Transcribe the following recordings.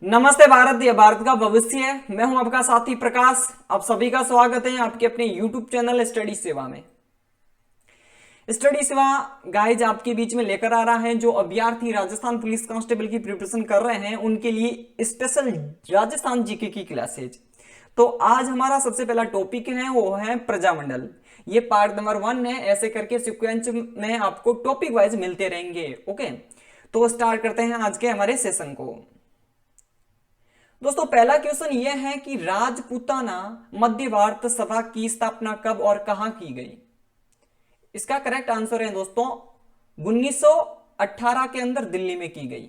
नमस्ते भारत, यह भारत का भविष्य है। मैं हूं आपका साथी प्रकाश। आप सभी का स्वागत है आपके अपने YouTube चैनल स्टडी सेवा में। स्टडी सेवा गाइज आपके बीच में लेकर आ रहा है जो अभ्यर्थी राजस्थान पुलिस कांस्टेबल की प्रिपरेशन कर रहे हैं उनके लिए स्पेशल राजस्थान जीके की क्लासेज। तो आज हमारा सबसे पहला टॉपिक है वो है प्रजामंडल। ये पार्ट नंबर 1 है। ऐसे करके सिक्वेंस में आपको टॉपिक वाइज मिलते रहेंगे। ओके, तो स्टार्ट करते हैं आज के हमारे सेशन को। दोस्तों पहला क्वेश्चन यह है कि राजपूताना मध्य भारत सभा की स्थापना कब और कहां की गई। इसका करेक्ट आंसर है दोस्तों 1918 के अंदर दिल्ली में की गई।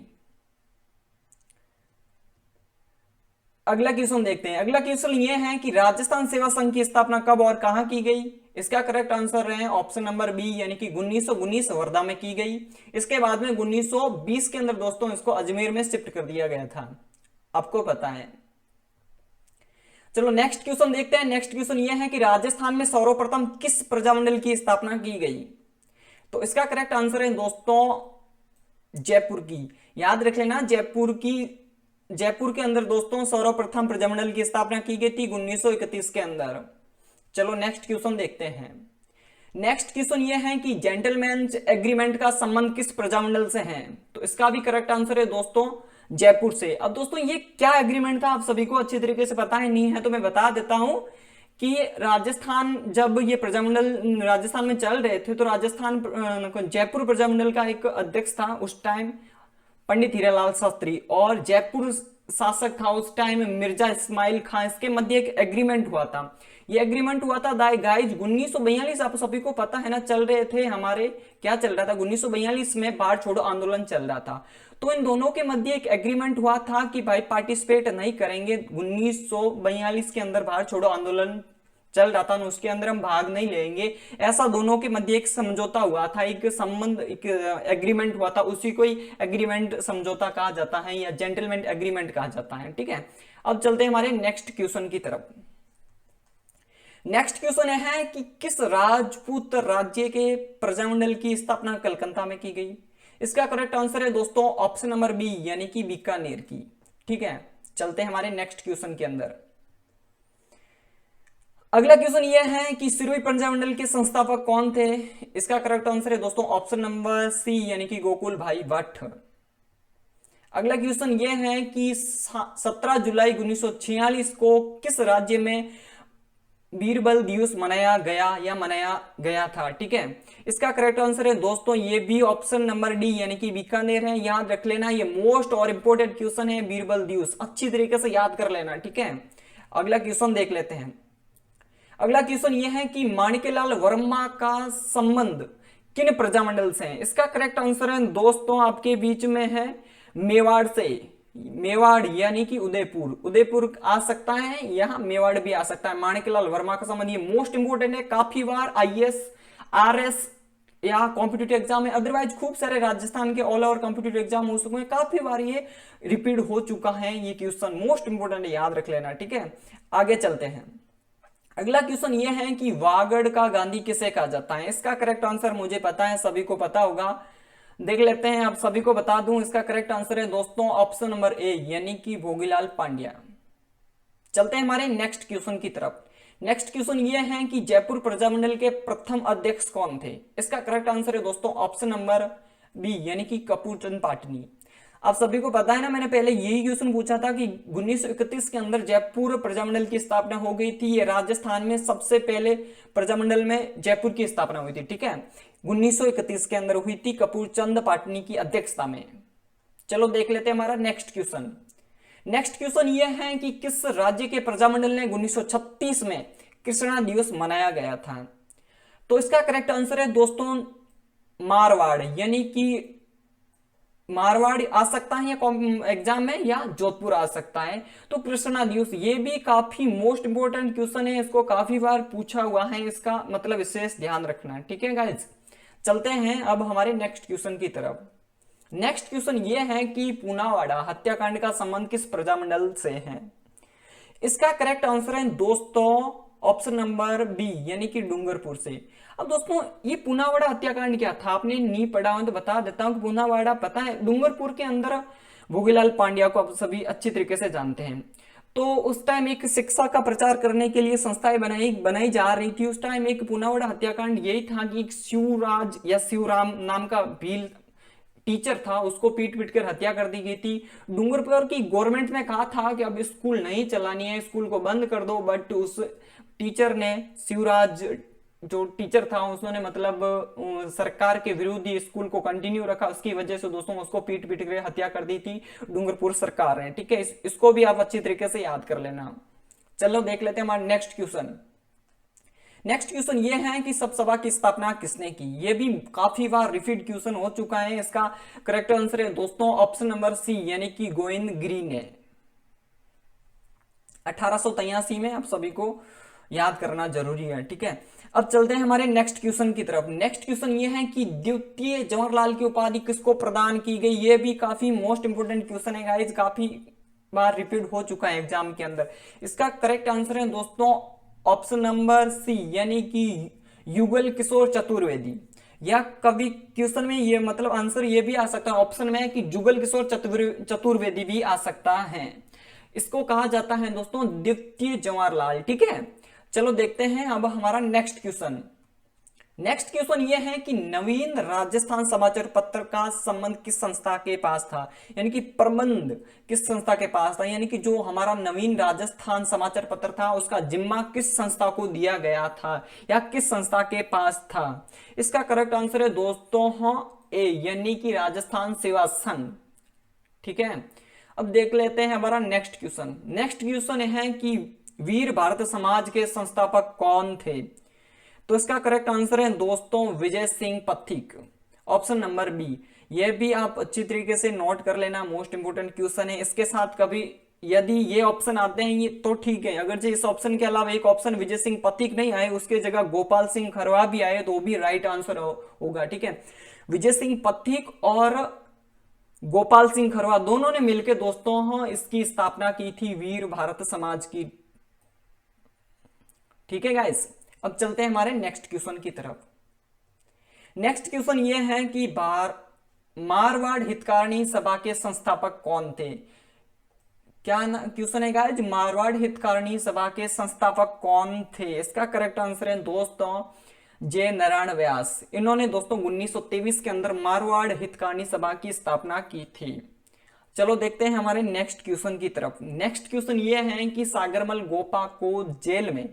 अगला क्वेश्चन देखते हैं। अगला क्वेश्चन यह है कि राजस्थान सेवा संघ की स्थापना कब और कहां की गई। इसका करेक्ट आंसर है ऑप्शन नंबर बी, यानी कि 1919 वर्धा में की गई। इसके बाद में 1920 के अंदर दोस्तों इसको अजमेर में शिफ्ट कर दिया गया था, आपको पता है। चलो नेक्स्ट क्वेश्चन देखते हैं। नेक्स्ट क्वेश्चन यह है कि राजस्थान में सर्वप्रथम किस प्रजामंडल की स्थापना की गई। तो इसका करेक्ट आंसर है दोस्तों जयपुर की। याद रख लेना, जयपुर के अंदर दोस्तों सर्वप्रथम प्रजामंडल की स्थापना की गई थी 1931 के अंदर। चलो नेक्स्ट क्वेश्चन देखते हैं। नेक्स्ट क्वेश्चन यह है कि जेंटलमैन एग्रीमेंट का संबंध किस प्रजामंडल से है। तो इसका भी करेक्ट आंसर है दोस्तों जयपुर से। अब दोस्तों ये क्या एग्रीमेंट था आप सभी को अच्छी तरीके से पता है नहीं है तो मैं बता देता हूं कि राजस्थान, जब ये प्रजामंडल राजस्थान में चल रहे थे तो राजस्थान जयपुर प्रजामंडल का एक अध्यक्ष था उस टाइम पंडित हीरालाल शास्त्री, और जयपुर शासक था उस टाइम मिर्जा इस्माइल खान। इसके मध्य एक एग्रीमेंट हुआ था। ये एग्रीमेंट हुआ था गाइज 1942। आप सभी को पता है ना, चल रहे थे हमारे, क्या चल रहा था 1942 में बाढ़ छोड़ो आंदोलन चल रहा था। तो इन दोनों के मध्य एक एग्रीमेंट हुआ था कि भाई पार्टिसिपेट नहीं करेंगे। 1942 के अंदर बाढ़ छोड़ो आंदोलन चल रहा था, उसके अंदर हम भाग नहीं लेंगे। ऐसा दोनों के मध्य एक समझौता हुआ था, एक संबंध, एक एग्रीमेंट हुआ था। उसी को ही एग्रीमेंट समझौता कहा जाता है या जेंटलमैन एग्रीमेंट कहा जाता है। ठीक है, अब चलते हैं हमारे नेक्स्ट क्वेश्चन की तरफ। नेक्स्ट क्वेश्चन है कि किस राजपूत राज्य के प्रजामंडल की स्थापना कलकत्ता में की गई। इसका करेक्ट आंसर है दोस्तों ऑप्शन नंबर बी, यानी कि बीकानेर की। ठीक है, चलते हैं हमारे नेक्स्ट क्वेश्चन के अंदर। अगला क्वेश्चन यह है कि सिरोही प्रजामंडल के संस्थापक कौन थे। इसका करेक्ट आंसर है दोस्तों ऑप्शन नंबर सी, यानी कि गोकुल भाई भट्ट। अगला क्वेश्चन यह है कि 17 जुलाई 1946 को किस राज्य में बीरबल दिवस मनाया गया था। ठीक है, इसका करेक्ट आंसर है दोस्तों ये भी ऑप्शन नंबर डी, यानी कि बीकानेर है। याद रख लेना, ये मोस्ट और इंपोर्टेंट क्वेश्चन है, बीरबल दिवस अच्छी तरीके से याद कर लेना। ठीक है, अगला क्वेश्चन देख लेते हैं। अगला क्वेश्चन यह है कि माणिक्यलाल वर्मा का संबंध किन प्रजामंडल से है। इसका करेक्ट आंसर है दोस्तों आपके बीच में है मेवाड़ से। मेवाड़ यानी कि उदयपुर आ सकता है, यहां मेवाड़ भी आ सकता है। माणिक्यलाल वर्मा का संबंध ये मोस्ट इंपोर्टेंट है। काफी बार आईएएस, आरएस या कॉम्पिटिटिव एग्जाम में, अदरवाइज खूब सारे राजस्थान के ऑल ओवर कॉम्पिटिटिव एग्जाम हो चुके हैं, काफी बार ये रिपीट हो चुका है। ये क्वेश्चन मोस्ट इंपोर्टेंट है, याद रख लेना। ठीक है, आगे चलते हैं। अगला क्वेश्चन ये है कि वागड़ का गांधी किसे कहा जाता है। इसका करेक्ट आंसर मुझे पता है, सभी को पता होगा, देख लेते हैं। आप सभी को बता दूं, इसका करेक्ट आंसर है दोस्तों ऑप्शन नंबर ए, यानी कि भोगीलाल पांड्या। चलते हैं हमारे नेक्स्ट क्वेश्चन की तरफ। नेक्स्ट क्वेश्चन ये है कि जयपुर प्रजामंडल के प्रथम अध्यक्ष कौन थे। इसका करेक्ट आंसर है दोस्तों ऑप्शन नंबर बी, यानी कि कपूरचंद पाटनी। आप सभी को पता है ना, मैंने पहले यही क्वेश्चन पूछा था कि 1931 के अंदर जयपुर प्रजामंडल की स्थापना हो गई थी। ये राजस्थान में सबसे पहले प्रजामंडल में जयपुर की स्थापना हुई थी। ठीक है, 1931 के अंदर हुई थी कपूरचंद पाटनी की अध्यक्षता में। चलो देख लेते हैं हमारा नेक्स्ट क्वेश्चन। नेक्स्ट क्वेश्चन यह है कि किस राज्य के प्रजामंडल ने 1936 में कृष्णा दिवस मनाया गया था। तो इसका करेक्ट आंसर है दोस्तों मारवाड़, यानी कि मारवाड़ आ सकता है या एग्जाम में, या जोधपुर आ सकता है। तो कृष्णा दिवस ये भी काफी मोस्ट इंपोर्टेंट क्वेश्चन है, इसको काफी बार पूछा हुआ है, इसका मतलब विशेष ध्यान रखना है। ठीक है गाइज, चलते हैं अब हमारे नेक्स्ट क्वेश्चन की तरफ। नेक्स्ट क्वेश्चन ये है कि पूनावाड़ा हत्याकांड का संबंध किस प्रजामंडल से है। इसका करेक्ट आंसर है दोस्तों ऑप्शन नंबर बी, यानी कि डूंगरपुर से। अब दोस्तों ये पूनावाड़ा हत्याकांड क्या था, आपने नहीं पढ़ा हो तो बता देता हूं कि पूनावाड़ा पता है डूंगरपुर के अंदर भोगीलाल पांड्या को आप सभी अच्छी तरीके से जानते हैं। तो उस टाइम एक शिक्षा का प्रचार करने के लिए संस्थाएं बनाई बनाई जा रही थी। उस टाइम एक पुनावड़ा हत्याकांड यही था कि एक शिवराज या शिवराम नाम का भील टीचर था, उसको पीट पीट कर हत्या कर दी गई थी। डूंगरपुर की गवर्नमेंट ने कहा था कि अब स्कूल नहीं चलानी है, स्कूल को बंद कर दो, बट उस टीचर ने, शिवराज जो टीचर था, उसने मतलब सरकार के विरुद्ध ही स्कूल को कंटिन्यू रखा। उसकी वजह से दोस्तों उसको पीट पीट कर हत्या कर दी थी डूंगरपुर सरकार ने। ठीक है, इसको भी आप अच्छी तरीके से याद कर लेना। चलो देख लेते हैं हमारा नेक्स्ट क्वेश्चन। नेक्स्ट क्वेश्चन ये है कि सब सभा की स्थापना किसने की। ये भी काफी बार रिपीट क्वेश्चन हो चुका है। इसका करेक्ट आंसर है दोस्तों ऑप्शन नंबर सी, यानी कि गोविंद गिरी ने। 1883 में आप सभी को याद करना जरूरी है। ठीक है, अब चलते हैं हमारे नेक्स्ट क्वेश्चन की तरफ। नेक्स्ट क्वेश्चन ये है कि द्वितीय जवाहरलाल की उपाधि किसको प्रदान की गई। ये भी काफी मोस्ट इंपोर्टेंट क्वेश्चन है गाइज, काफी बार रिपीट हो चुका है एग्जाम के अंदर। इसका करेक्ट आंसर है दोस्तों ऑप्शन नंबर सी, यानी कि युगल किशोर चतुर्वेदी। या कभी क्वेश्चन में ये मतलब आंसर ये भी आ सकता है ऑप्शन में कि जुगल किशोर चतुर्वेदी भी आ सकता है। इसको कहा जाता है दोस्तों द्वितीय जवाहरलाल। ठीक है, चलो देखते हैं अब हमारा नेक्स्ट क्वेश्चन। नेक्स्ट क्वेश्चन ये है कि नवीन राजस्थान समाचार पत्र का संबंध किस संस्था के पास था, यानी कि प्रबंध किस संस्था के पास था, यानी कि जो हमारा नवीन राजस्थान समाचार पत्र था उसका जिम्मा किस संस्था को दिया गया था या किस संस्था के पास था। इसका करेक्ट आंसर है दोस्तों ए, यानी कि राजस्थान सेवा संघ। ठीक है, अब देख लेते हैं हमारा नेक्स्ट क्वेश्चन। नेक्स्ट क्वेश्चन है कि वीर भारत समाज के संस्थापक कौन थे। तो इसका करेक्ट आंसर है दोस्तों Vijay Singh Pathik, option number B. ये भी आप अच्छी तरीके से नोट कर लेना, मोस्ट इंपोर्टेंट क्वेश्चन है। इसके साथ कभी यदि ये ऑप्शन आते हैं ये तो ठीक है, अगर जो इस ऑप्शन के अलावा एक ऑप्शन विजय सिंह पथिक नहीं आए, उसके जगह गोपाल सिंह खरवा भी आए तो भी राइट आंसर होगा। ठीक है, विजय सिंह पथिक और गोपाल सिंह खरवा दोनों ने मिलकर दोस्तों इसकी स्थापना की थी, वीर भारत समाज की। ठीक है गाइस, अब चलते हैं हमारे नेक्स्ट क्वेश्चन की तरफ। नेक्स्ट क्वेश्चन ये है कि मारवाड़ हितकारिणी सभा के संस्थापक कौन थे। क्या क्वेश्चन है गाइस, मारवाड़ हितकारिणी सभा के संस्थापक कौन थे। इसका करेक्ट आंसर है दोस्तों जे नारायण व्यास। इन्होंने दोस्तों 1923 के अंदर मारवाड़ हितकारिणी सभा की स्थापना की थी। चलो देखते हैं हमारे नेक्स्ट क्वेश्चन की तरफ। नेक्स्ट क्वेश्चन ये है कि सागरमल गोपा को जेल में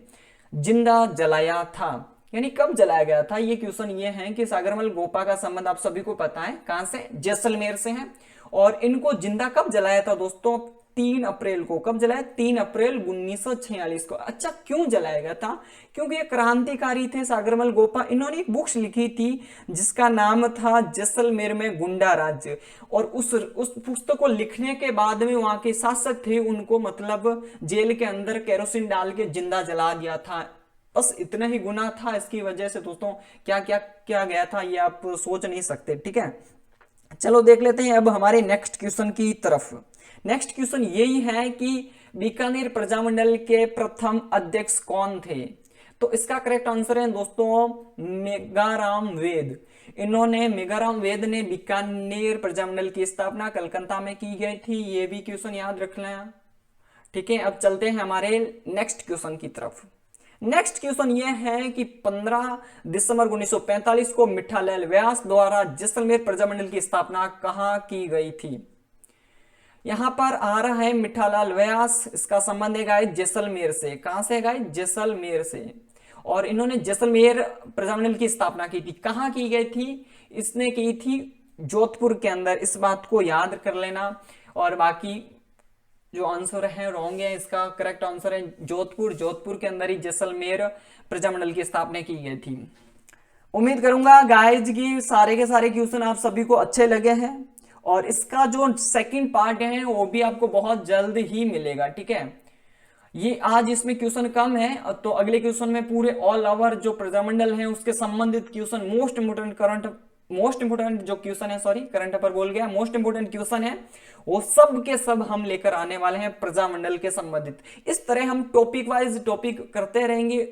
जिंदा जलाया था, यानी कब जलाया गया था। ये क्वेश्चन ये है कि सागरमल गोपा का संबंध आप सभी को पता है कहां से, जैसलमेर से है। और इनको जिंदा कब जलाया था दोस्तों, 3 अप्रैल को। कब जलाया, 3 अप्रैल 1946 को। अच्छा, क्यों जलाया गया था, क्योंकि ये क्रांतिकारी थे सागरमल गोपा। इन्होंने एक बुक्स लिखी थी जिसका नाम था जैसलमेर में गुंडा राज्य, और उस पुस्तक को लिखने के बाद में वहां के शासक थे उनको मतलब जेल के अंदर केरोसिन डाल के जिंदा जला दिया था। बस इतना ही गुनाह था, इसकी वजह से दोस्तों क्या क्या किया गया था ये आप सोच नहीं सकते। ठीक है, चलो देख लेते हैं अब हमारे नेक्स्ट क्वेश्चन की तरफ। नेक्स्ट क्वेश्चन यही है कि बीकानेर प्रजामंडल के प्रथम अध्यक्ष कौन थे। तो इसका करेक्ट आंसर है दोस्तों मेघाराम वेद। इन्होंने, मेघाराम वेद ने बीकानेर प्रजामंडल की स्थापना कलकत्ता में की गई थी। ये भी क्वेश्चन याद रख लें। ठीक है, अब चलते हैं हमारे नेक्स्ट क्वेश्चन की तरफ। नेक्स्ट क्वेश्चन ये है कि 15 दिसंबर 1945 को मिठालाल व्यास द्वारा जैसलमेर प्रजामंडल की स्थापना कहां की गई थी। यहां पर आ रहा है मिठालाल व्यास, इसका संबंध है गाइस जैसलमेर से। कहां से गाइस, जैसलमेर से। और इन्होंने जैसलमेर प्रजामंडल की स्थापना की थी। कहां की गई थी, इसने की थी जोधपुर के अंदर। इस बात को याद कर लेना। और बाकी जो आंसर है रॉन्ग है, इसका करेक्ट आंसर है जोधपुर। जोधपुर के अंदर ही जैसलमेर प्रजामंडल की स्थापना की गई थी। उम्मीद करूंगा गाइज की सारे के सारे क्वेश्चन आप सभी को अच्छे लगे हैं, और इसका जो सेकंड पार्ट है वो भी आपको बहुत जल्द ही मिलेगा। ठीक है, ये आज इसमें क्वेश्चन कम है, तो अगले क्वेश्चन में पूरे ऑल ओवर जो प्रजामंडल है उसके संबंधित क्वेश्चन, मोस्ट इंपोर्टेंट जो क्वेश्चन है, सॉरी करंट अफेयर बोल गया, मोस्ट इंपोर्टेंट क्वेश्चन है, वो सब के सब हम लेकर आने वाले हैं प्रजामंडल के संबंधित। इस तरह हम टॉपिक वाइज टॉपिक करते रहेंगे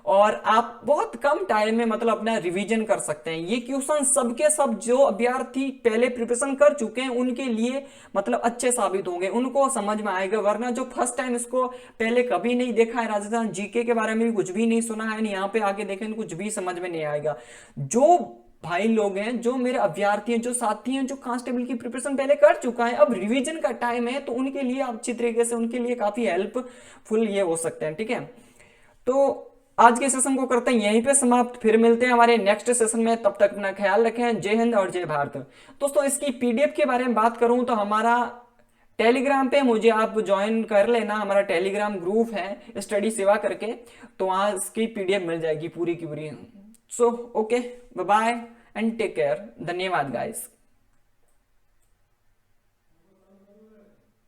और आप बहुत कम टाइम में मतलब अपना रिवीजन कर सकते हैं। ये क्वेश्चन सबके सब जो अभ्यर्थी पहले प्रिपरेशन कर चुके हैं उनके लिए मतलब अच्छे साबित होंगे, उनको समझ में आएगा। वरना जो फर्स्ट टाइम इसको पहले कभी नहीं देखा है, राजस्थान जीके के बारे में भी कुछ भी नहीं सुना है, यहाँ पे आके देखें कुछ भी समझ में नहीं आएगा। जो भाई लोग हैं, जो मेरे अभ्यर्थी हैं, जो साथी हैं, जो कांस्टेबल की प्रिपरेशन पहले कर चुका है, अब रिवीजन का टाइम है, तो उनके लिए अच्छी तरीके से उनके लिए काफी हेल्पफुल ये हो सकते हैं। ठीक है, तो आज के सेशन को करते हैं यहीं पे समाप्त, फिर मिलते हैं हमारे नेक्स्ट सेशन में। तब तक अपना ख्याल रखें। जय हिंद और जय भारत। दोस्तों इसकी पीडीएफ के बारे में बात करूं तो हमारा टेलीग्राम पे मुझे आप ज्वाइन कर लेना, हमारा टेलीग्राम ग्रुप है स्टडी सेवा करके, तो वहां इसकी पीडीएफ मिल जाएगी पूरी की पूरी। So okay, bye bye and take care. धन्यवाद गाइस।